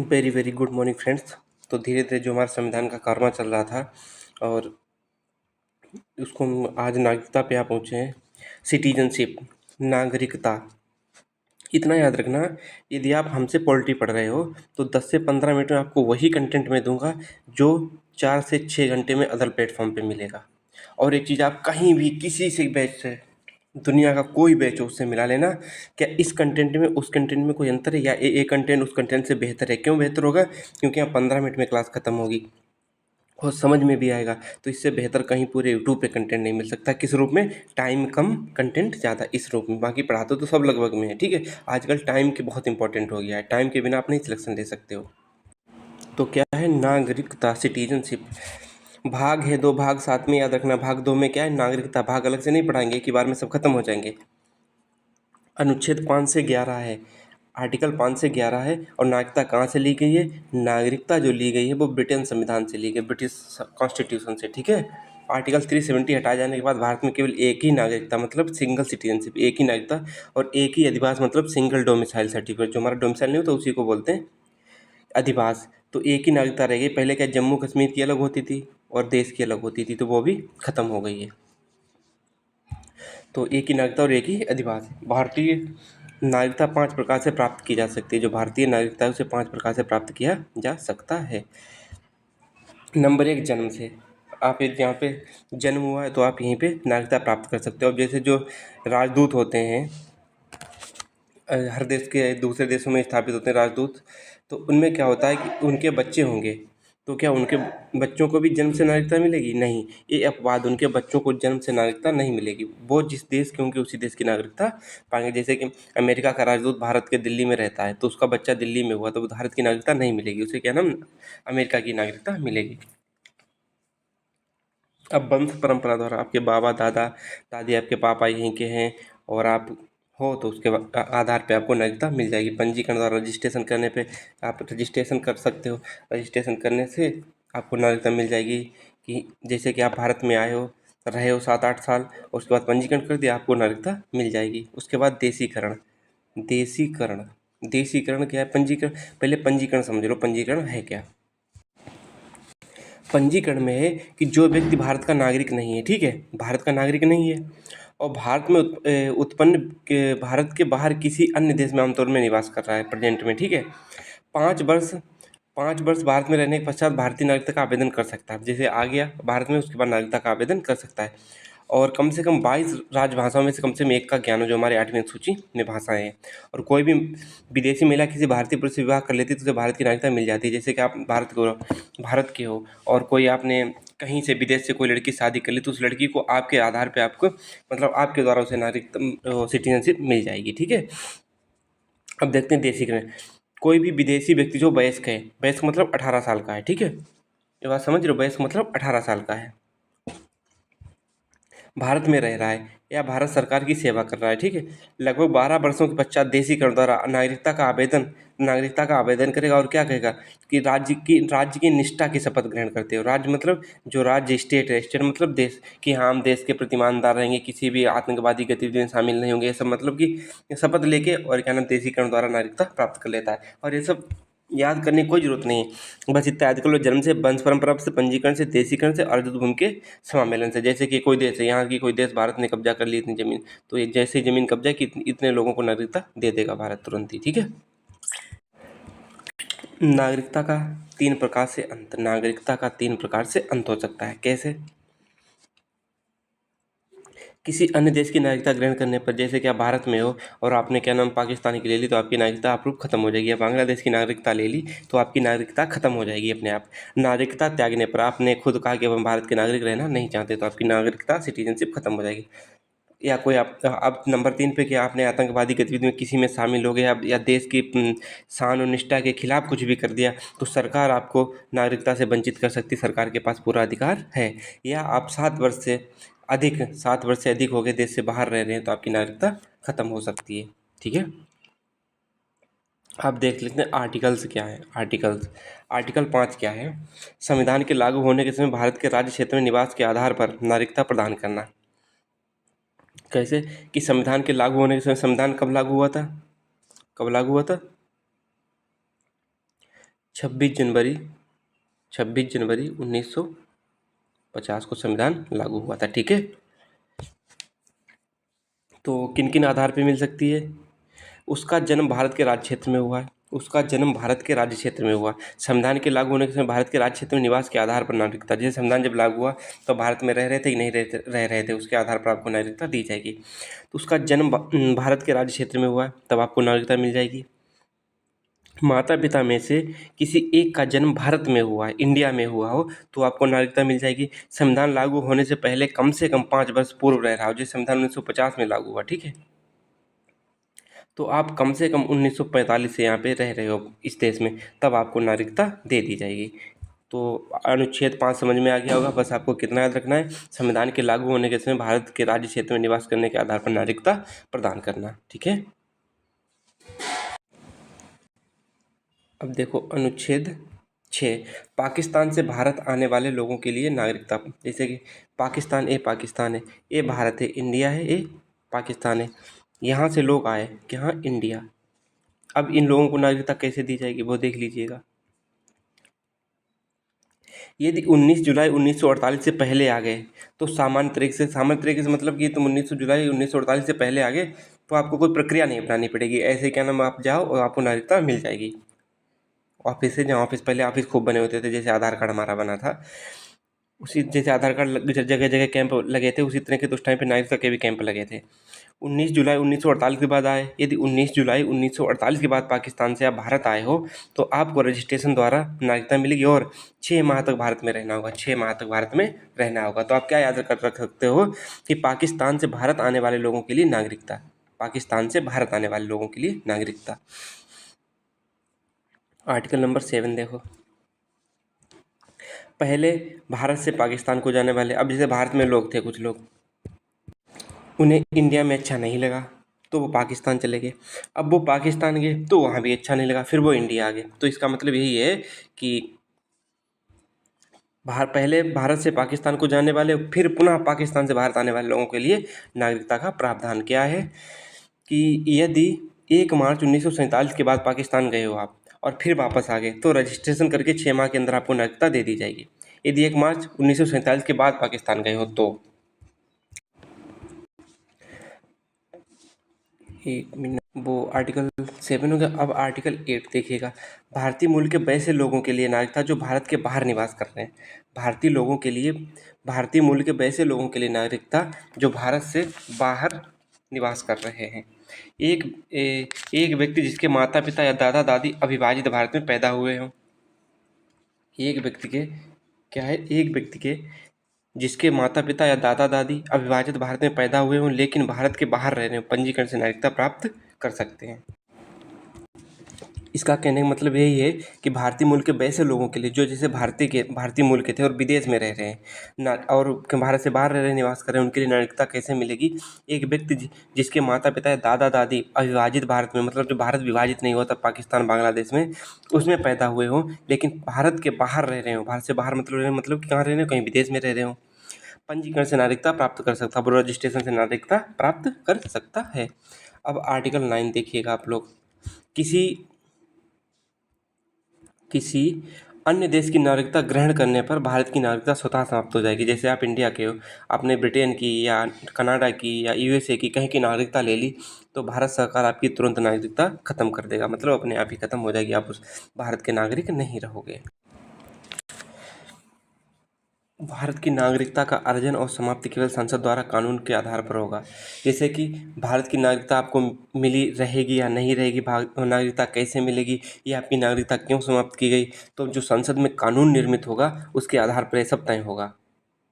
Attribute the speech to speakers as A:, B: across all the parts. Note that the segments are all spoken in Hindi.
A: Very very good morning friends. तो धीरे धीरे जो हमारा संविधान का कारवां चल रहा था और उसको हम आज नागरिकता पे आ पहुँचे हैं। सिटीजनशिप, नागरिकता। इतना याद रखना, यदि आप हमसे पॉलिटी पढ़ रहे हो तो 10 से 15 मिनट में आपको वही कंटेंट मैं दूंगा जो 4 से 6 घंटे में अदर प्लेटफॉर्म पे मिलेगा। और एक चीज़, आप कहीं भी किसी से बैच से, दुनिया का कोई बैच हो उससे मिला लेना, क्या इस कंटेंट में उस कंटेंट में कोई अंतर है या ये कंटेंट उस कंटेंट से बेहतर है। क्यों बेहतर होगा? क्योंकि यहाँ 15 मिनट में क्लास ख़त्म होगी और समझ में भी आएगा। तो इससे बेहतर कहीं पूरे यूट्यूब पे कंटेंट नहीं मिल सकता। किस रूप में? टाइम कम, कंटेंट ज़्यादा, इस रूप में। बाकी पढ़ाते तो सब लगभग में है, ठीक है। आजकल टाइम के बहुत इंपॉर्टेंट हो गया है, टाइम के बिना आप नहीं सिलेक्शन ले सकते हो। तो क्या है? नागरिकता, सिटीजनशिप। भाग है दो, भाग साथ में याद रखना। भाग 2 में क्या है? नागरिकता। भाग अलग से नहीं पढ़ाएंगे, एक ही बार में सब खत्म हो जाएंगे। अनुच्छेद 5 से 11 है, आर्टिकल 5 से 11 है। और नागरिकता कहाँ से ली गई है? नागरिकता जो ली गई है वो ब्रिटेन संविधान से ली गई, ब्रिटिश कॉन्स्टिट्यूशन से, ठीक है। आर्टिकल 370 हटाए जाने के बाद भारत में केवल एक ही नागरिकता, मतलब सिंगल सिटीजनशिप, एक ही नागरिकता और एक ही अधिवास, मतलब सिंगल डोमिसाइल सर्टिफिकेट। जो हमारा डोमिसाइल नहीं होता उसी को बोलते हैं अधिवास। तो एक ही नागरिकता रह गई। पहले क्या जम्मू कश्मीर की अलग होती थी और देश की अलग होती थी, तो वो भी खत्म हो गई है। तो एक ही नागरिकता और एक ही अधिवास। भारतीय नागरिकता 5 प्रकार से प्राप्त की जा सकती है। जो भारतीय नागरिकता है उसे 5 प्रकार से प्राप्त किया जा सकता है। नंबर 1, जन्म से। आप एक यहाँ पे जन्म हुआ है तो आप यहीं पे नागरिकता प्राप्त कर सकते हो। अब जैसे जो राजदूत होते हैं, हर देश के दूसरे देशों में स्थापित होते हैं राजदूत, तो उनमें क्या होता है कि उनके बच्चे होंगे, तो क्या उनके बच्चों को भी जन्म से नागरिकता मिलेगी? नहीं, ये अपवाद। उनके बच्चों को जन्म से नागरिकता नहीं मिलेगी। वो जिस देश के होंगे उसी देश की नागरिकता पाएंगे। जैसे कि अमेरिका का राजदूत भारत के दिल्ली में रहता है, तो उसका बच्चा दिल्ली में हुआ तो भारत की नागरिकता नहीं मिलेगी, उसे क्या नाम? अमेरिका की नागरिकता मिलेगी। अब वंश परंपरा द्वारा आपके बाबा दादा दादी, आपके पापा यहीं के हैं और आप हो, तो उसके आधार पे आपको नागरिकता मिल जाएगी। पंजीकरण द्वारा रजिस्ट्रेशन करने पे आप रजिस्ट्रेशन कर सकते हो। रजिस्ट्रेशन करने से आपको नागरिकता मिल जाएगी। कि जैसे कि आप भारत में आए हो, रहे हो 7-8 साल, उसके बाद पंजीकरण कर दिया, आपको नागरिकता मिल जाएगी। उसके बाद देशीकरण। देशीकरण देशीकरण क्या है? पंजीकरण। पहले पंजीकरण समझ लो, पंजीकरण है क्या। पंजीकरण में है कि जो व्यक्ति भारत का नागरिक नहीं है, ठीक है, भारत का नागरिक नहीं है और भारत में उत्पन्न भारत के बाहर किसी अन्य देश में आमतौर में निवास कर रहा है प्रेजेंट में, ठीक है। 5 वर्ष 5 वर्ष भारत में रहने के पश्चात भारतीय नागरिकता का आवेदन कर सकता है। जैसे आ गया भारत में, उसके बाद नागरिकता का आवेदन कर सकता है। और कम से कम 22 राजभाषाओं में से कम से कम एक का ज्ञान हो, जो हमारे 8वीं सूची में भाषाएं हैं। और कोई भी विदेशी महिला किसी भारतीय पुरुष से विवाह कर लेती है तो उसे भारत की नागरिकता मिल जाती है। जैसे कि आप भारत के हो और कोई आपने कहीं से विदेश से कोई लड़की शादी कर ली, तो उस लड़की को आपके आधार पे आपको, मतलब आपके द्वारा उसे नागरिकता सिटीजनशिप मिल जाएगी, ठीक है। अब देखते हैं देशीकरण। कोई भी विदेशी व्यक्ति जो वयस्क है, वयस्क मतलब 18 साल का है, ठीक है, ये बात समझ रहे हो? वयस्क मतलब 18 साल का है, भारत में रह रहा है या भारत सरकार की सेवा कर रहा है, ठीक है। लगभग 12 वर्षों के पश्चात देशीकरण द्वारा नागरिकता का आवेदन करेगा और क्या कहेगा कि राज्य की निष्ठा की शपथ ग्रहण करते हो। राज्य मतलब जो राज्य, स्टेट है, स्टेट मतलब देश, कि हाँ हम देश के प्रति ईमानदार रहेंगे, किसी भी आतंकवादी गतिविधि में शामिल नहीं होंगे, ये सब मतलब कि शपथ लेके और क्या नाम, देशीकरण द्वारा नागरिकता प्राप्त कर लेता है। और ये सब याद करने की कोई जरूरत नहीं है, बस इतना याद कर लो। जन्म से, वंश परंपरा से, पंजीकरण से, देशीकरण से, अर्धद्रव्य भूमि के समामेलन से। जैसे कि कोई देश है, यहाँ की कोई देश, भारत ने कब्जा कर ली इतनी जमीन, तो ये जैसे ही जमीन कब्जा की इतने लोगों को नागरिकता दे देगा भारत तुरंत ही, ठीक है। नागरिकता का 3 प्रकार से अंत। नागरिकता का 3 प्रकार से अंत हो सकता है। कैसे? किसी अन्य देश की नागरिकता ग्रहण करने पर, जैसे कि आप भारत में हो और आपने क्या नाम पाकिस्तान की ले ली, तो आपकी नागरिकता अप्रूव खत्म हो जाएगी। या बांग्लादेश की नागरिकता ले ली तो आपकी नागरिकता खत्म हो जाएगी अपने आप। नागरिकता त्यागने पर, आपने खुद कहा कि अब हम भारत के नागरिक रहना नहीं चाहते, तो आपकी नागरिकता, सिटीजनशिप खत्म हो जाएगी। या कोई आप नंबर 3 पे, कि आपने आतंकवादी गतिविधि में किसी में शामिल हो गए या देश की शान और निष्ठा के खिलाफ कुछ भी कर दिया, तो सरकार आपको नागरिकता से वंचित कर सकती है, सरकार के पास पूरा अधिकार है। या आप 7 वर्ष से अधिक हो गए देश से बाहर रह रहे हैं, तो आपकी नागरिकता खत्म हो सकती है, ठीक है। आप देख लेते हैं आर्टिकल्स क्या है। आर्टिकल 5 क्या है? संविधान के लागू होने के समय भारत के राज्य क्षेत्र में निवास के आधार पर नागरिकता प्रदान करना। कैसे? कि संविधान के लागू होने के समय, संविधान कब लागू हुआ था? कब लागू हुआ था? 26 जनवरी 1950 को संविधान लागू हुआ था। ठीक है, तो किन किन आधार पे मिल सकती है? उसका जन्म भारत के राज्य क्षेत्र में हुआ है। उसका जन्म भारत के राज्य क्षेत्र में हुआ। संविधान के लागू होने के समय भारत के राज्य क्षेत्र में निवास के आधार पर नागरिकता, जैसे संविधान जब लागू हुआ तो भारत में रह रहे थे कि नहीं रह रहे थे, उसके आधार पर आपको नागरिकता दी जाएगी। तो उसका जन्म भारत के राज्य क्षेत्र में हुआ है, तब आपको नागरिकता मिल जाएगी। माता पिता में से किसी एक का जन्म भारत में हुआ है, इंडिया में हुआ हो, तो आपको नागरिकता मिल जाएगी। संविधान लागू होने से कम 5 वर्ष पूर्व रह रहा हो, जैसे संविधान 1950 में लागू हुआ। ठीक है, तो आप कम से कम 1945 से यहाँ पे रह रहे हो इस देश में, तब आपको नागरिकता दे दी जाएगी। तो अनुच्छेद 5 समझ में आ गया होगा। बस आपको कितना याद रखना है, संविधान के लागू होने के समय भारत के राज्य क्षेत्र में निवास करने के आधार पर नागरिकता प्रदान करना। ठीक है, अब देखो अनुच्छेद 6, पाकिस्तान से भारत आने वाले लोगों के लिए नागरिकता। जैसे कि पाकिस्तान है, ए भारत है, इंडिया है, ए पाकिस्तान है। यहाँ से लोग आए कि हाँ इंडिया, अब इन लोगों को नागरिकता कैसे दी जाएगी वो देख लीजिएगा। यदि 19 जुलाई 1948 से पहले आ गए तो सामान्य तरीके से मतलब कि तुम 19 जुलाई 1948 से पहले आ गए तो आपको कोई प्रक्रिया नहीं अपनानी पड़ेगी। ऐसे क्या नाम, आप जाओ और आपको नागरिकता मिल जाएगी। ऑफिस से, जहाँ ऑफिस पहले ऑफिस खूब बने होते थे, जैसे आधार कार्ड हमारा बना था, उसी जैसे आधार कार्ड जगह जगह कैंप लगे थे, उसी तरह के तो उस टाइम पे नागरिकता के भी कैंप लगे थे। 19 जुलाई 1948 के बाद आए। यदि 19 जुलाई 1948 के बाद पाकिस्तान से आप भारत आए हो तो आपको रजिस्ट्रेशन द्वारा नागरिकता मिलेगी और 6 माह तक भारत में रहना होगा। 6 माह तक भारत में रहना होगा। तो आप क्या याद कर रख सकते हो कि पाकिस्तान से भारत आने वाले लोगों के लिए नागरिकता, पाकिस्तान से भारत आने वाले लोगों के लिए नागरिकता। आर्टिकल नंबर 7 देखो, पहले भारत से पाकिस्तान को जाने वाले, अब जैसे भारत में लोग थे, कुछ लोग, उन्हें इंडिया में अच्छा नहीं लगा तो वो पाकिस्तान चले गए। अब वो पाकिस्तान गए तो वहाँ भी अच्छा नहीं लगा, फिर वो इंडिया आ गए। तो इसका मतलब यही है कि पहले भारत से पाकिस्तान को जाने वाले, फिर पुनः पाकिस्तान से भारत आने वाले लोगों के लिए नागरिकता का प्रावधान क्या है कि यदि 1 मार्च 1947 के बाद पाकिस्तान गए हो आप और फिर वापस आ गए तो रजिस्ट्रेशन करके 6 माह के अंदर आपको नागरिकता दे दी जाएगी। यदि 1 मार्च 1947 के बाद पाकिस्तान गए हो तो, एक मिनट, वो आर्टिकल 7 हो गया। अब आर्टिकल 8 देखिएगा, भारतीय मूल के वैसे लोगों के लिए नागरिकता जो भारत के बाहर निवास कर रहे हैं। भारतीय मूल के वैसे लोगों के लिए नागरिकता जो भारत से बाहर निवास कर रहे हैं। एक व्यक्ति जिसके माता पिता या दादा दादी अविभाजित भारत में पैदा हुए हों। एक व्यक्ति के जिसके माता पिता या दादा दादी अविभाजित भारत में पैदा हुए हों लेकिन भारत के बाहर रह रहे हों, पंजीकरण से नागरिकता प्राप्त कर सकते हैं। इसका कहने का मतलब यही है कि भारतीय मूल के वैसे लोगों के लिए जो जैसे भारतीय मूल के थे और विदेश में रह रहे हैं ना, और भारत से बाहर रह रहे, निवास कर रहे हैं, उनके लिए नागरिकता कैसे मिलेगी? एक व्यक्ति जिसके माता पिता या दादा दादी अविभाजित भारत में, मतलब जो भारत विभाजित नहीं हुआ था पाकिस्तान बांग्लादेश में, उसमें पैदा हुए हों लेकिन भारत के बाहर रह रहे हों। भारत से बाहर मतलब कि कहाँ रह रहे हो, कहीं विदेश में रह रहे हों, पंजीकरण से नागरिकता प्राप्त कर सकता है, रजिस्ट्रेशन से नागरिकता प्राप्त कर सकता है। अब आर्टिकल 9 देखिएगा आप लोग, किसी अन्य देश की नागरिकता ग्रहण करने पर भारत की नागरिकता स्वतः समाप्त हो जाएगी। जैसे आप इंडिया के हो, आपने ब्रिटेन की या कनाडा की या यूएसए की कहीं की नागरिकता ले ली तो भारत सरकार आपकी तुरंत नागरिकता खत्म कर देगा, मतलब अपने आप ही खत्म हो जाएगी, आप उस भारत के नागरिक नहीं रहोगे। भारत की नागरिकता का अर्जन और समाप्ति केवल संसद द्वारा कानून के आधार पर होगा। जैसे कि भारत की नागरिकता आपको मिली रहेगी या नहीं रहेगी, नागरिकता कैसे मिलेगी, ये आपकी नागरिकता क्यों समाप्त की गई, तो जो संसद में कानून निर्मित होगा उसके आधार पर ये सब तय होगा।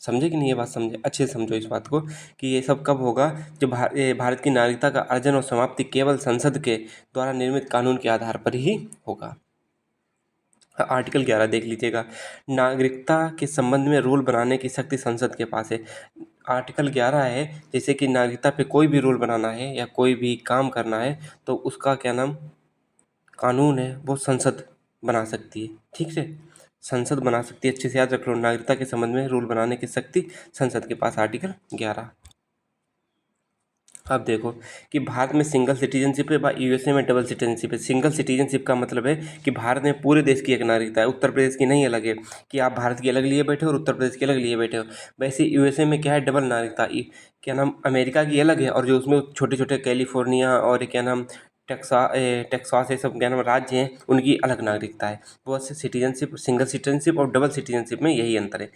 A: समझे कि नहीं? ये बात समझे, अच्छे से समझो इस बात को कि ये सब कब होगा, जब भारत की नागरिकता का अर्जन और समाप्ति केवल संसद के द्वारा निर्मित कानून के आधार पर ही होगा। आर्टिकल 11 देख लीजिएगा, नागरिकता के संबंध में रूल बनाने की शक्ति संसद के पास है। आर्टिकल 11 है, जैसे कि नागरिकता पे कोई भी रूल बनाना है या कोई भी काम करना है तो उसका क्या नाम, कानून है, वो संसद बना सकती है। ठीक है, संसद बना सकती है, अच्छे से याद रख लो, नागरिकता के संबंध में रूल बनाने की शक्ति संसद के पास, आर्टिकल 11। अब देखो कि भारत में सिंगल सिटीजनशिप है, यूएसए में डबल सिटीजनशिप है। सिंगल सिटीजनशिप का मतलब है कि भारत में पूरे देश की एक नागरिकता है, उत्तर प्रदेश की नहीं अलग है कि आप भारत की अलग लिए बैठे हो और उत्तर प्रदेश की अलग लिए बैठे हो। वैसे यूएसए में क्या है, डबल नागरिकता, क्या नाम, अमेरिका की अलग है, और जो उसमें छोटे छोटे कैलिफोर्निया और क्या नाम टेक्सास ये सब क्या नाम राज्य हैं, उनकी अलग नागरिकता है। वो सिटीजनशिप, सिंगल सिटीजनशिप और डबल सिटीजनशिप में यही अंतर है।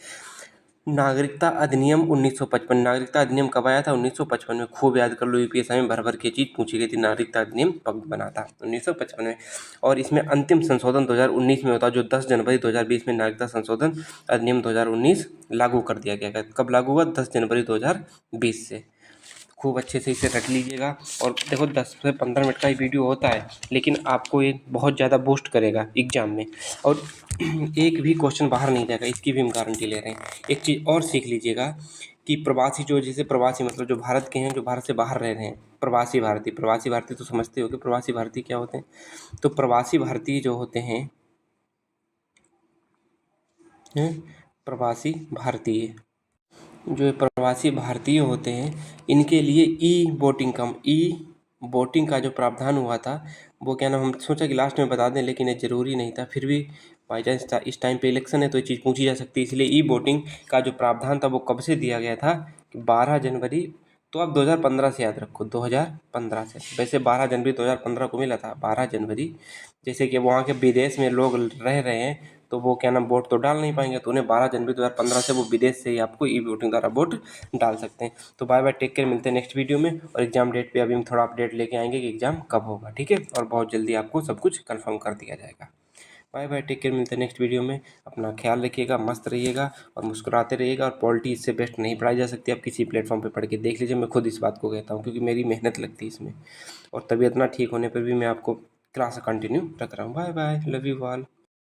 A: नागरिकता अधिनियम 1955, नागरिकता अधिनियम कब आया था? 1955 में। खूब याद कर लो, यूपीएससी में भर भर के चीज़ पूछी गई थी। नागरिकता अधिनियम कब बना था? 1955 में। और इसमें अंतिम संशोधन 2019 में होता है, जो 10 जनवरी 2020 में नागरिकता संशोधन अधिनियम 2019 लागू कर दिया गया। कब लागू हुआ? 10 जनवरी 2020 से। खूब अच्छे से इसे रट लीजिएगा। और देखो 10 से 15 मिनट का ही वीडियो होता है, लेकिन आपको ये बहुत ज़्यादा बूस्ट करेगा एग्जाम में, और एक भी क्वेश्चन बाहर नहीं जाएगा, इसकी भी हम गारंटी ले रहे हैं। एक चीज़ और सीख लीजिएगा कि प्रवासी, जो जैसे प्रवासी मतलब जो भारत के हैं, जो भारत से बाहर रह रहे हैं, प्रवासी भारतीय। प्रवासी भारतीय तो समझते हो कि प्रवासी भारतीय क्या होते हैं? तो प्रवासी भारतीय जो होते हैं, प्रवासी भारतीय जो ये प्रवासी भारतीय होते हैं, इनके लिए ई वोटिंग का जो प्रावधान हुआ था, वो क्या नाम, हम सोचा कि लास्ट में बता दें, लेकिन ये ज़रूरी नहीं था। फिर भी बाई चांस इस टाइम पे इलेक्शन है तो ये चीज़ पूछी जा सकती है, इसलिए ई वोटिंग का जो प्रावधान था वो कब से दिया गया था कि 12 जनवरी। तो आप 2015 से याद रखो, 2015 से। वैसे 12 जनवरी 2015 को मिला था, 12 जनवरी। जैसे कि वहाँ के विदेश में लोग रह रहे हैं, तो वो क्या नाम वोट तो डाल नहीं पाएंगे, तो उन्हें 12 जनवरी 2015 से वो विदेश से ही आपको ई वोटिंग द्वारा वोट डाल सकते हैं। तो बाय बाय, टेक केयर, मिलते हैं नेक्स्ट वीडियो में। और एग्जाम डेट पे अभी हम थोड़ा अपडेट लेके आएंगे कि एग्जाम कब होगा, ठीक है? और बहुत जल्दी आपको सब कुछ कंफर्म कर दिया जाएगा। बाय बाय, टेक केयर, मिलते हैं नेक्स्ट वीडियो में। अपना ख्याल रखिएगा, मस्त रहिएगा और मुस्कुराते रहिएगा। और पॉलिटी इससे बेस्ट नहीं पढ़ाई जा सकती, आप किसी प्लेटफॉर्म पे पढ़ के देख लीजिए। मैं खुद इस बात को कहता हूँ, क्योंकि मेरी मेहनत लगती है इसमें, और तबीयत ना ठीक होने पर भी मैं आपको क्लास कंटिन्यू रख रहा हूँ। Bye bye, love you all.